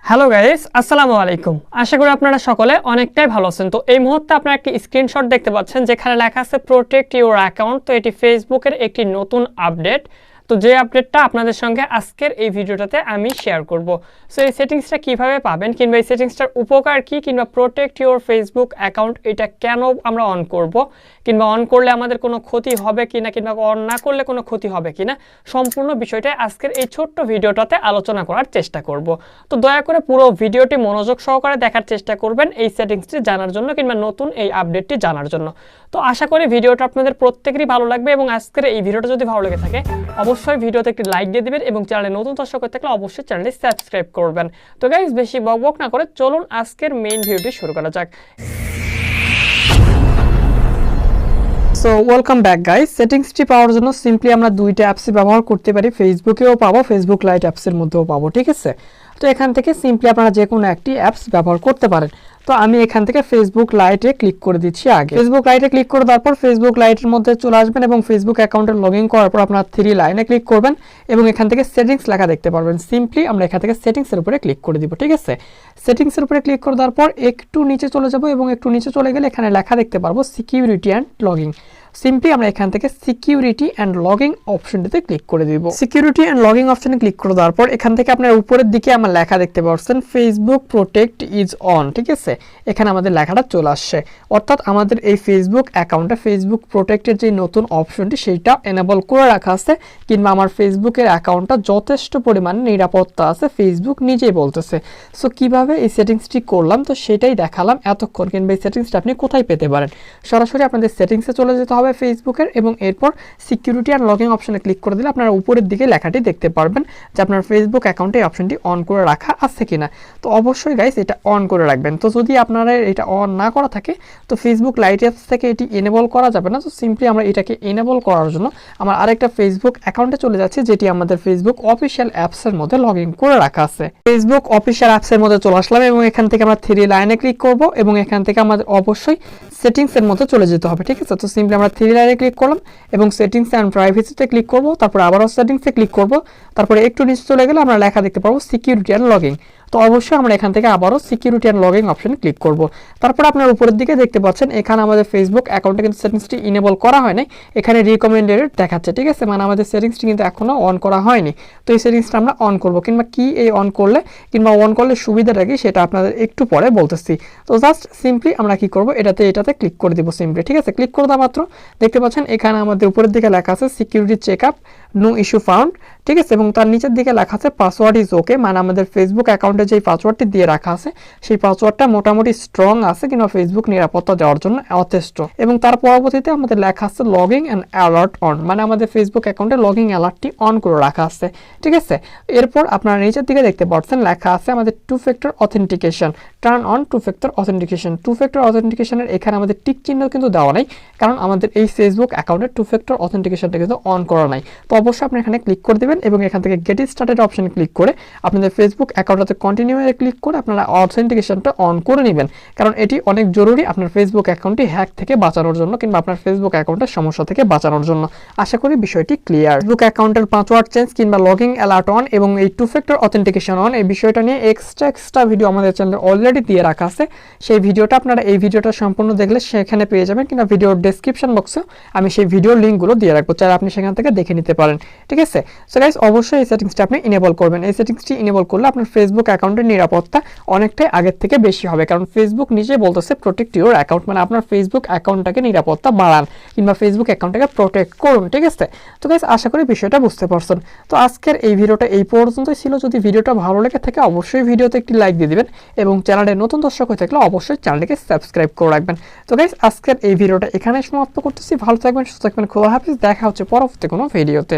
Hello guys, আসসালামু আলাইকুম। আশা করি আপনারা সকলে অনেকটাই ভালো আছেন। তো এই মুহূর্তে আপনারা একটি স্ক্রিনশট দেখতে পাচ্ছেন যেখানে লেখা আছে প্রোটেক্ট ইউর অ্যাকাউন্ট। তো এটি ফেসবুকের একটি নতুন আপডেট। তো যে আপডেটটা আপনাদের সঙ্গে আজকের এই ভিডিওটাতে আমি শেয়ার করব। সো এই সেটিংসটা কিভাবে পাবেন, কিংবা এই সেটিংসটার উপকার কি, কিংবা প্রোটেক্ট ইউর ফেসবুক অ্যাকাউন্ট এটা কেন আমরা অন করব, কিংবা অন করলে আমাদের কোনো ক্ষতি হবে কিনা, কিংবা অন না করলে কোনো ক্ষতি হবে কিনা, সম্পূর্ণ বিষয়টা আজকের এই ছোট্ট ভিডিওটাতে আলোচনা করার চেষ্টা করব। তো দয়া করে পুরো ভিডিওটি মনোযোগ সহকারে দেখার চেষ্টা করবেন এই সেটিংসটি জানার জন্য, কিংবা নতুন এই আপডেটটি জানার জন্য। তো আশা করি ভিডিওটা আপনাদের প্রত্যেকেরই ভালো লাগবে, এবং আজকের এই ভিডিওটা যদি ভালো লেগে থাকে অবশ্যই ভিডিওতে একটি লাইক দিয়ে দিবেন, এবং চ্যানেলে নতুন দর্শক হয়ে থাকলে অবশ্যই চ্যানেলটি সাবস্ক্রাইব করবেন। তো গাইস, বেশি বকবক না করে চলুন আজকের মেইন ভিডিওটি শুরু করা যাক। So welcome back guys. সেটিংসটি পাওয়ার জন্য সিম্পলি আমরা দুইটা অ্যাপসই ব্যবহার করতে পারি, ফেসবুকেও পাবো, ফেসবুক লাইট অ্যাপসের মধ্যেও পাবো, ঠিক আছে। তো এখান থেকে সিম্পলি আপনারা যে কোনো একটি অ্যাপস ব্যবহার করতে পারেন। তো আমি এখান থেকে ফেসবুক লাইটে ক্লিক করে দিচ্ছি। আগে ফেসবুক লাইটে ক্লিক করে দেওয়ার পর ফেসবুক লাইটের মধ্যে চলে আসবেন, এবং ফেসবুক অ্যাকাউন্টে লগ ইন করার পর আপনার 3 লাইনে ক্লিক করবেন, এবং এখান থেকে সেটিংস লেখা দেখতে পারবেন। সিম্পলি আমরা এখান থেকে সেটিংসের উপরে ক্লিক করে দিব, ঠিক আছে। সেটিংসের উপরে ক্লিক করে দেওয়ার পর একটু নিচে চলে যাব, এবং একটু নিচে চলে গেলে এখানে লেখা দেখতে পারবো সিকিউরিটি অ্যান্ড লগিং। সিম্পলি আমরা এখান থেকে সিকিউরিটি অ্যান্ড লগিং অপশনটিতে ক্লিক করে দিব। সিকিউরিটি অ্যান্ড লগিং অপশনে ক্লিক করে দেওয়ার পর এখান থেকে আপনার উপরের দিকে আমার লেখা দেখতে পাচ্ছেন ফেসবুক প্রোটেক্ট ইজ অন, ঠিক আছে। এখানে আমাদের লেখাটা চলে আসছে, অর্থাৎ আমাদের এই ফেসবুক অ্যাকাউন্টে ফেসবুক প্রোটেক্টের যে নতুন অপশনটি সেইটা এনেবল করে রাখা আছে, কিংবা আমার ফেসবুকের অ্যাকাউন্টটা যথেষ্ট পরিমাণে নিরাপত্তা আছে, ফেসবুক নিজেই বলতেছে। সো কিভাবে এই সেটিংসটি করলাম তো সেটাই দেখালাম এতক্ষণ, কিংবা এই সেটিংসটা আপনি কোথায় পেতে পারেন। সরাসরি আপনাদের সেটিংসে চলে যেতে হবে ফেসবুকের, এবং এরপর সিকিউরিটি অ্যান্ড লগিং অপশনে ক্লিক করে দিলে আপনারা উপরের দিকে লেখাটি দেখতে পারবেন যে আপনার ফেসবুক অ্যাকাউন্টে এই অপশনটি অন করে রাখা আছে কিনা। তো অবশ্যই গাইস এটা অন করে রাখবেন। তো যদি আপনারা এটা অন না করা থাকে তো ফেসবুক লাইট অ্যাপস থেকে এটি এনেবল করা যাবে না। তো সিম্পলি আমরা এটাকে এনেবল করার জন্য আমার আরেকটা ফেসবুক অ্যাকাউন্টে চলে যাচ্ছে, যেটি আমাদের ফেসবুক অফিসিয়াল অ্যাপসের মধ্যে লগ ইন করে রাখা আছে। ফেসবুক অফিসিয়াল অ্যাপসের মধ্যে চলে আসলাম, এবং এখান থেকে আমরা 3 লাইনে ক্লিক করব, এবং এখান থেকে আমাদের অবশ্যই সেটিংসের মধ্যে চলে যেতে হবে, ঠিক আছে। তো সিম্পলি আমরা 3 লাইনে ক্লিক করলাম, এবং সেটিংস অ্যান্ড প্রাইভেসিতে ক্লিক করব, তারপর আবারও সেটিংসে ক্লিক করব, তারপরে একটু নিচে চলে গেলে আমরা লেখা দেখতে পাবো সিকিউরিটি অ্যান্ড লগিং। তো অবশ্যই আমরা এখান থেকে আবারও সিকিউরিটি অ্যান্ড লগিং অপশনে ক্লিক করব। তারপর আপনার উপরের দিকে দেখতে পাচ্ছেন এখানে আমাদের ফেসবুক অ্যাকাউন্টে কিন্তু সেটিংসটি ইনেবল করা হয় নাই, এখানে রিকমেন্ডেড দেখাচ্ছে, ঠিক আছে। মানে আমাদের সেটিংসটি কিন্তু এখনও অন করা হয়নি। তো এই সেটিংসটা আমরা অন করব, কিংবা কি এই অন করলে, কিংবা অন করলে সুবিধাটা কি সেটা আপনাদের একটু পরে বলতেছি। তো জাস্ট সিম্পলি আমরা কি করব, এটাতে ক্লিক করে দিব সিম্পলি, ঠিক আছে। ক্লিক করে দেওয়া মাত্র দেখতে পাচ্ছেন এখানে আমাদের উপরের দিকে লেখা আছে security check up, no issue found, ঠিক আছে। এবং তার নিচের দিকে লেখা আছে পাসওয়ার্ড ইজ ওকে, মানে আমাদের ফেসবুক অ্যাকাউন্টে যে পাসওয়ার্ডটি দিয়ে রাখা আছে সেই পাসওয়ার্ডটা মোটামুটি স্ট্রং আছে, কিংবা ফেসবুক নিরাপত্তা দেওয়ার জন্য যথেষ্ট। এবং তার পরবর্তীতে আমাদের লেখা আছে লগিং অ্যান্ড অ্যালার্ট অন, মানে আমাদের ফেসবুক অ্যাকাউন্টে লগিং অ্যালার্টটি অন করে রাখা আছে, ঠিক আছে। এরপর আপনারা নিচের দিকে দেখতে পাচ্ছেন লেখা আছে আমাদের 2 factor authentication, turn on 2 factor authentication. 2 factor অথেন্টিকেশনের এখানে আমাদের টিক চিহ্ন কিন্তু দেওয়া নাই, কারণ আমাদের এই ফেসবুক অ্যাকাউন্টে 2 ফ্যাক্টর অথেন্টিকেশনটা কিন্তু অন করা নাই। তো অবশ্যই আপনি এখানে ক্লিক করে দেবেন, এবং এখান থেকে গেট স্টার্টেড অপশনে ক্লিক করে আপনাদের ফেসবুক অ্যাকাউন্টটাতে কন্টিনিউ এ ক্লিক করে আপনারা অথেন্টিকেশনটা অন করে নেবেন, কারণ এটি অনেক জরুরি আপনার ফেসবুক অ্যাকাউন্টটি হ্যাক থেকে বাঁচানোর জন্য, কিংবা আপনার ফেসবুক অ্যাকাউন্টের সমস্যা থেকে বাঁচানোর জন্য। আশা করি বিষয়টি ক্লিয়ার। ফেসবুক অ্যাকাউন্টের পাসওয়ার্ড চেঞ্জ, কিংবা লগিং অ্যালার্ট অন, এবং এই 2 ফ্যাক্টর অথেন্টিকেশন অন, এই বিষয়টা নিয়ে এক্সট্রা ভিডিও আমাদের চ্যানেলে অলরেডি দিয়ে রাখা আছে। সেই ভিডিওটা আপনারা এই ভিডিওটা সম্পূর্ণ দেখলে সেখানে পেয়ে যাবেন, কিংবা ভিডিওর ডেসক্রিপশন বক্সে আমি সেই ভিডিওর লিঙ্কগুলো দিয়ে রাখবো, চাইলে আপনি সেখান থেকে দেখে নিতে পারেন, ঠিক আছে। সো গাইস, অবশ্যই এই সেটিংসটা আপনি ইনেবল করবেন। এই সেটিংসটি ইনেবল করলে আপনার ফেসবুক অ্যাকাউন্টের নিরাপত্তা অনেকটাই আগের থেকে বেশি হবে, কারণ ফেসবুক নিজে বলতেছে প্রোটেক্ট ইউর অ্যাকাউন্ট, মানে আপনার ফেসবুক অ্যাকাউন্টটাকে নিরাপত্তা বাড়ান, কিংবা ফেসবুক অ্যাকাউন্টটাকে প্রোটেক্ট করুন, ঠিক আছে। তো গাইস, আশা করি বিষয়টা বুঝতে পারছেন। তো আজকের এই ভিডিওটা এই পর্যন্তই ছিল। যদি ভিডিওটা ভালো লেগে থাকে অবশ্যই ভিডিওতে একটি লাইক দিয়ে দিবেন, এবং চ্যানেলে নতুন দর্শক হয়ে থাকলে অবশ্যই চ্যানেলটিকে সাবস্ক্রাইব করে রাখবেন। তো গাইস, আজকের এই ভিডিওটা এখানে সমাপ্ত করতেছি। ভালো থাকবেন, সুস্থ থাকবেন, খোদা হাফেজ। দেখা হচ্ছে পরবর্তী কোনো ভিডিওতে।